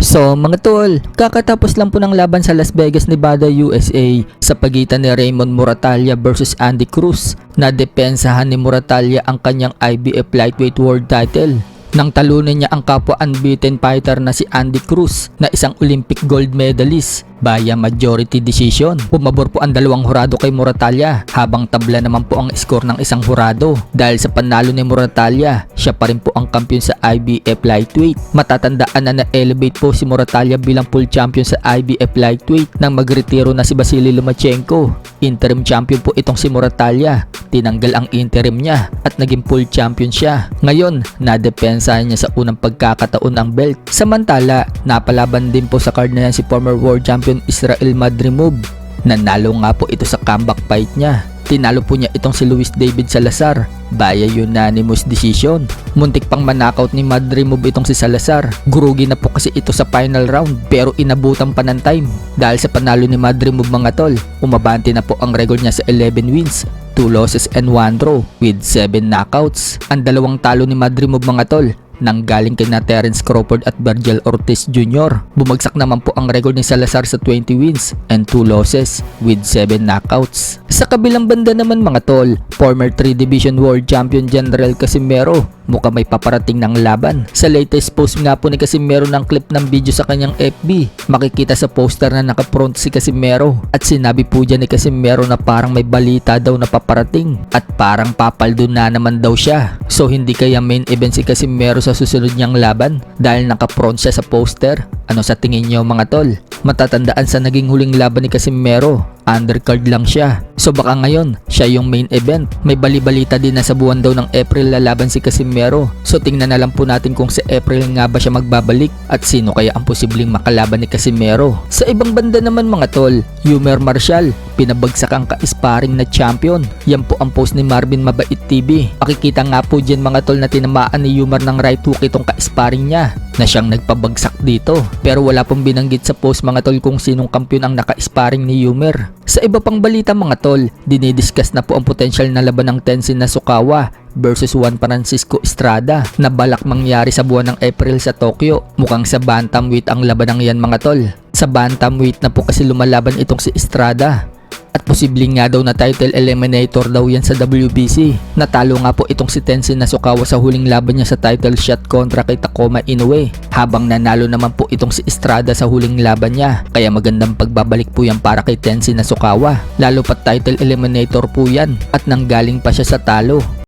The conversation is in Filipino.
So mga tol, kakatapos lang po ng laban sa Las Vegas, Nevada, USA sa pagitan ni Raymond Moratalla versus Andy Cruz. Nadepensahan ni Moratalla ang kanyang IBF Lightweight World Title nang talunin niya ang kapwa unbeaten fighter na si Andy Cruz na isang Olympic gold medalist via majority decision. Pumabor po ang dalawang hurado kay Moratalla habang tabla naman po ang score ng isang hurado. Dahil sa panalo ni Moratalla, siya pa rin po ang kampiyon sa IBF Lightweight. Matatandaan na na-elevate po si Moratalla bilang full champion sa IBF Lightweight nang magretiro na si Vasily Lomachenko. Interim champion po itong si Moratalla. Tinanggal ang interim niya at naging full champion siya. Ngayon, nadepensahan niya sa unang pagkakataon ang belt. Samantala, napalaban din po sa card na yan si former world champion Israel Madrimov. Nanalo nga po ito sa comeback fight niya. Tinalo po niya itong si Luis David Salazar via unanimous decision. Muntik pang manakaut ni Madrimov itong si Salazar. Gurugi na po kasi ito sa final round pero inabutan pa ng time. Dahil sa panalo ni Madrimov mga tol, umabante na po ang record niya sa 11 wins, 2 losses and 1 draw with 7 knockouts. Ang dalawang talo ni Madrimov mga tol nang galing kay na Terence Crawford at Virgil Ortiz Jr. Bumagsak naman po ang record ni Salazar sa 20 wins and 2 losses with 7 knockouts. Sa kabilang banda naman mga tol, former 3 Division World Champion General Casimero mukhang may paparating ng laban. Sa latest post nga po ni Casimero ng clip ng video sa kanyang FB, makikita sa poster na nakapront si Casimero at sinabi po dyan ni Casimero na parang may balita daw na paparating at parang papaldo na naman daw siya. So hindi kaya main event si Casimero sa susunod niyang laban dahil nakapront siya sa poster? Ano sa tingin niyo mga tol? Matatandaan sa naging huling laban ni Casimero, undercard lang siya. So baka ngayon, siya yung main event. May bali-balita din na sa buwan daw ng April lalaban si Casimero. So tingnan na lang po natin kung sa April nga ba siya magbabalik at sino kaya ang posibleng makalaban ni Casimero. Sa ibang banda naman mga tol, Yumer Marshall, pinabagsak ang ka-sparring na champion. Yan po ang post ni Marvin Mabait TV. Makikita nga po dyan mga tol na tinamaan ni Yumer ng right hook itong ka-sparring niya na siyang nagpabagsak dito. Pero wala pong binanggit sa post mga tol kung sinong kampiyon ang naka-sparring ni Yumer. Sa iba pang balita mga tol, dinidiscuss na po ang potensyal na laban ng Tenzin Nasukawa versus Juan Francisco Estrada na balak mangyari sa buwan ng April sa Tokyo. Mukhang sa bantamweight ang laban ng yan mga tol. Sa bantamweight na po kasi lumalaban itong si Estrada. At posibleng nga daw na title eliminator daw yan sa WBC. Natalo nga po itong si Tenzin Nasukawa sa huling laban niya sa title shot kontra kay Takuma Inoue. Habang nanalo naman po itong si Estrada sa huling laban niya. Kaya magandang pagbabalik po yan para kay Tenzin Nasukawa. Lalo pat title eliminator po yan at nanggaling pa siya sa talo.